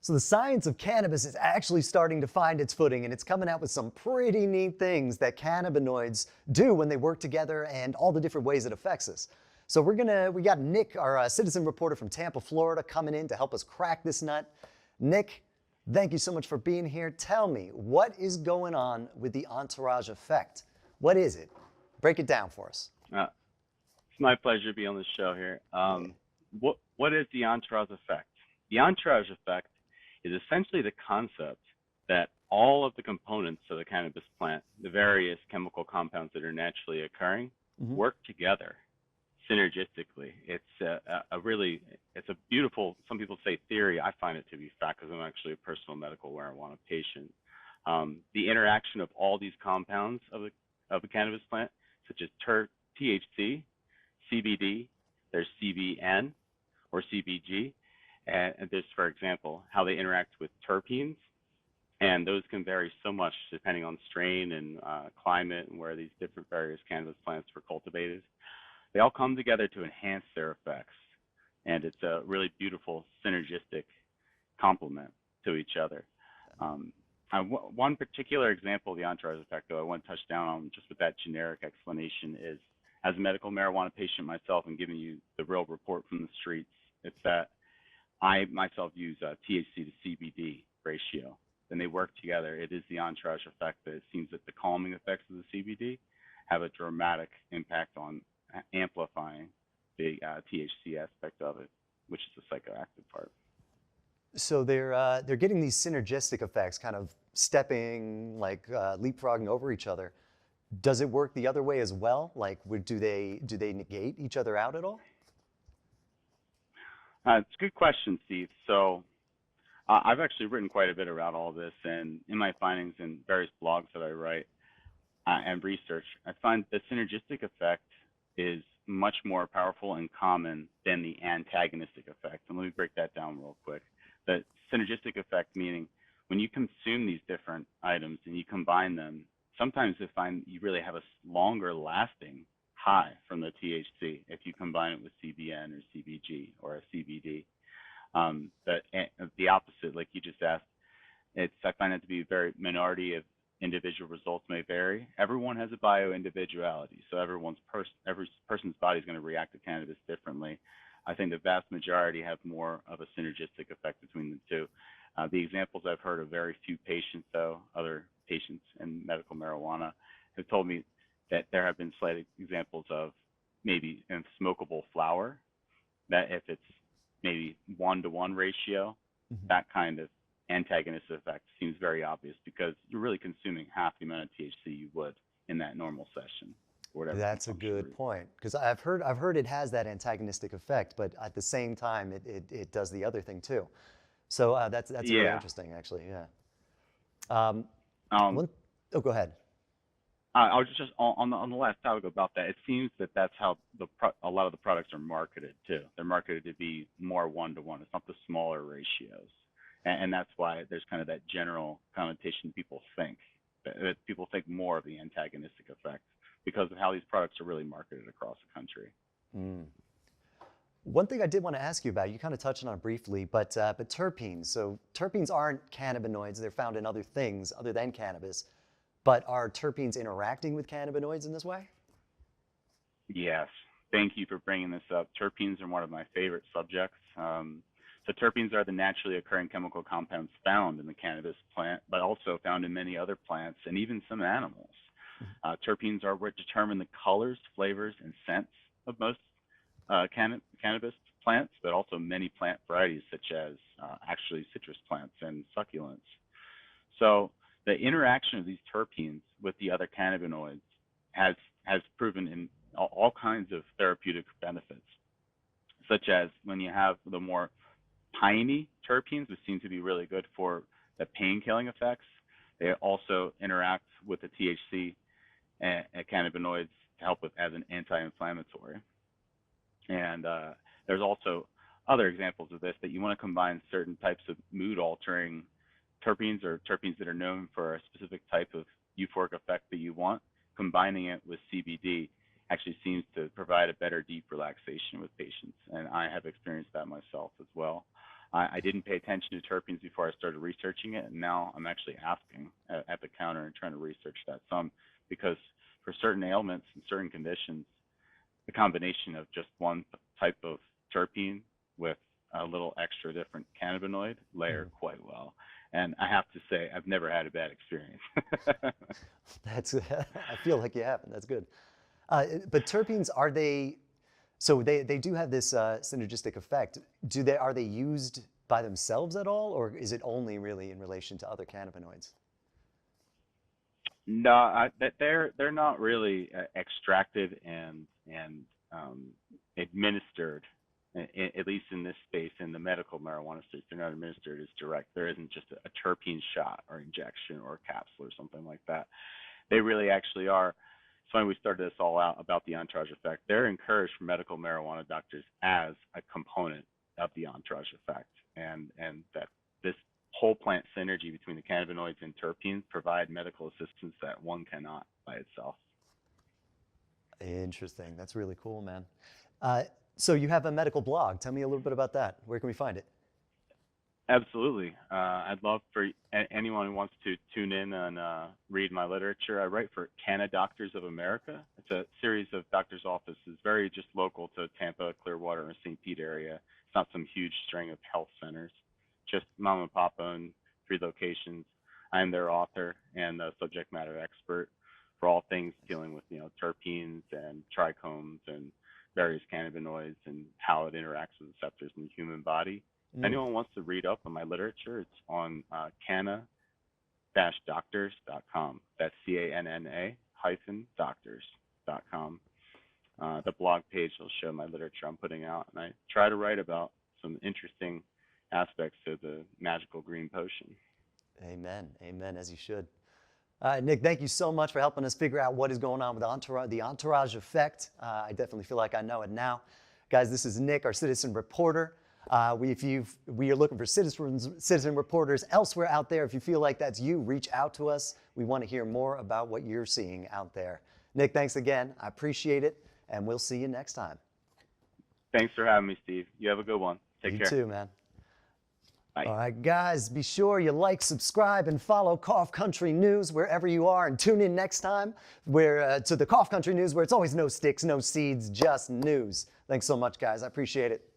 So the science of cannabis is actually starting to find its footing, and it's coming out with some pretty neat things that cannabinoids do when they work together and all the different ways it affects us. So we got Nick, our citizen reporter from Tampa, Florida, coming in to help us crack this nut. Nick, thank you so much for being here. Tell me, what is going on with the Entourage Effect? What is it? Break it down for us. It's my pleasure to be on the show here. What is the Entourage Effect? The Entourage Effect is essentially the concept that all of the components of the cannabis plant, the various chemical compounds that are naturally occurring, work together synergistically. It's it's a beautiful, some people say theory. I find it to be fact because I'm actually a personal medical marijuana patient. The interaction of all these compounds of the cannabis plant, such as THC, CBD, there's CBN or CBG, and this, for example, how they interact with terpenes, and those can vary so much depending on strain and climate and where these different various cannabis plants were cultivated. They all come together to enhance their effects, and it's a really beautiful synergistic complement to each other. One particular example of the Entourage Effect, though, I want to touch down on just with that generic explanation is, as a medical marijuana patient myself and giving you the real report from the streets, it's that I myself use THC to CBD ratio. And they work together. It is the Entourage Effect that it seems that the calming effects of the CBD have a dramatic impact on amplifying the THC aspect of it, which is the psychoactive part. So they're getting these synergistic effects, kind of stepping, like leapfrogging over each other. Does it work the other way as well? Like, do they negate each other out at all? It's a good question, Steve. So I've actually written quite a bit about all this, and in my findings in various blogs that I write and research, I find the synergistic effect is much more powerful and common than the antagonistic effect. And let me break that down real quick. The synergistic effect meaning when you consume these different items and you combine them, sometimes you really have a longer lasting high from the THC if you combine it with CBN or CBG or a CBD. But the opposite, like you just asked, I find it to be a very minority of individual results may vary. Everyone has a bio-individuality, so every person's body is going to react to cannabis differently. I think the vast majority have more of a synergistic effect between the two. The examples I've heard of very few patients, though, other patients in medical marijuana, have told me that there have been slight examples of maybe in smokable flower, that if it's maybe 1-to-1 ratio, that kind of antagonistic effect seems very obvious because you're really consuming half the amount of THC you would in that normal session. That's a good point, because I've heard it has that antagonistic effect, but at the same time it does the other thing too. So that's really interesting, actually. Yeah. Oh, go ahead. I was just on the last topic about that. It seems that that's how a lot of the products are marketed too. They're marketed to be more 1-to-1. It's not the smaller ratios, and that's why there's kind of that general connotation people think that people think more of the antagonistic effect because of how these products are really marketed across the country. One thing I did want to ask you about, you kind of touched on it briefly, but terpenes. So terpenes aren't cannabinoids. They're found in other things other than cannabis. But are terpenes interacting with cannabinoids in this way? Yes. Thank you for bringing this up. Terpenes are one of my favorite subjects. So terpenes are the naturally occurring chemical compounds found in the cannabis plant, but also found in many other plants and even some animals. Terpenes are what determine the colors, flavors, and scents of most cannabis plants, but also many plant varieties such as actually citrus plants and succulents. So the interaction of these terpenes with the other cannabinoids has proven in all kinds of therapeutic benefits, such as when you have the more piney terpenes, which seem to be really good for the pain-killing effects. They also interact with the THC and cannabinoids to help with as an anti-inflammatory. And there's also other examples of this, that you want to combine certain types of mood-altering terpenes or terpenes that are known for a specific type of euphoric effect that you want. Combining it with CBD actually seems to provide a better deep relaxation with patients, and I have experienced that myself as well. I didn't pay attention to terpenes before I started researching it, and now I'm actually asking at the counter and trying to research that some, because for certain ailments and certain conditions, the combination of just one type of terpene with a little extra different cannabinoid layer quite well. And I have to say, I've never had a bad experience. That's, I feel like you haven't. That's good. But terpenes, are they, so they do have this synergistic effect. Are they used by themselves at all, or is it only really in relation to other cannabinoids? No, they're not really extracted and administered, at least in this space, in the medical marijuana space. They're not administered as direct. There isn't just a terpene shot or injection or capsule or something like that. They really actually are. It's funny we started this all out about the entourage effect. They're encouraged for medical marijuana doctors as a component of the entourage effect, and that this whole plant synergy between the cannabinoids and terpenes provide medical assistance that one cannot by itself. Interesting. That's really cool, man. So you have a medical blog. Tell me a little bit about that. Where can we find it? Absolutely. I'd love for anyone who wants to tune in and read my literature. I write for Doctors of America. It's a series of doctors' offices, very just local to Tampa, Clearwater, and St. Pete area. It's not some huge string of health centers, just mom and pop owned, 3 locations. I am their author and the subject matter expert for all things dealing with, terpenes and trichomes and various cannabinoids and how it interacts with receptors in the human body. If anyone wants to read up on my literature, it's on canna-doctors.com. That's CANNA-doctors.com. The blog page will show my literature I'm putting out, and I try to write about some interesting aspects of the magical green potion. Amen. Amen, as you should. All right, Nick, thank you so much for helping us figure out what is going on with the entourage effect. I definitely feel like I know it now. Guys, this is Nick, our citizen reporter. We are looking for citizen reporters elsewhere out there. If you feel like that's you, reach out to us. We want to hear more about what you're seeing out there. Nick, thanks again. I appreciate it, and we'll see you next time. Thanks for having me, Steve. You have a good one. Take care. You too, man. Bye. All right, guys, be sure you like, subscribe, and follow Cough Country News wherever you are, and tune in next time to the Cough Country News, where it's always no sticks, no seeds, just news. Thanks so much, guys. I appreciate it.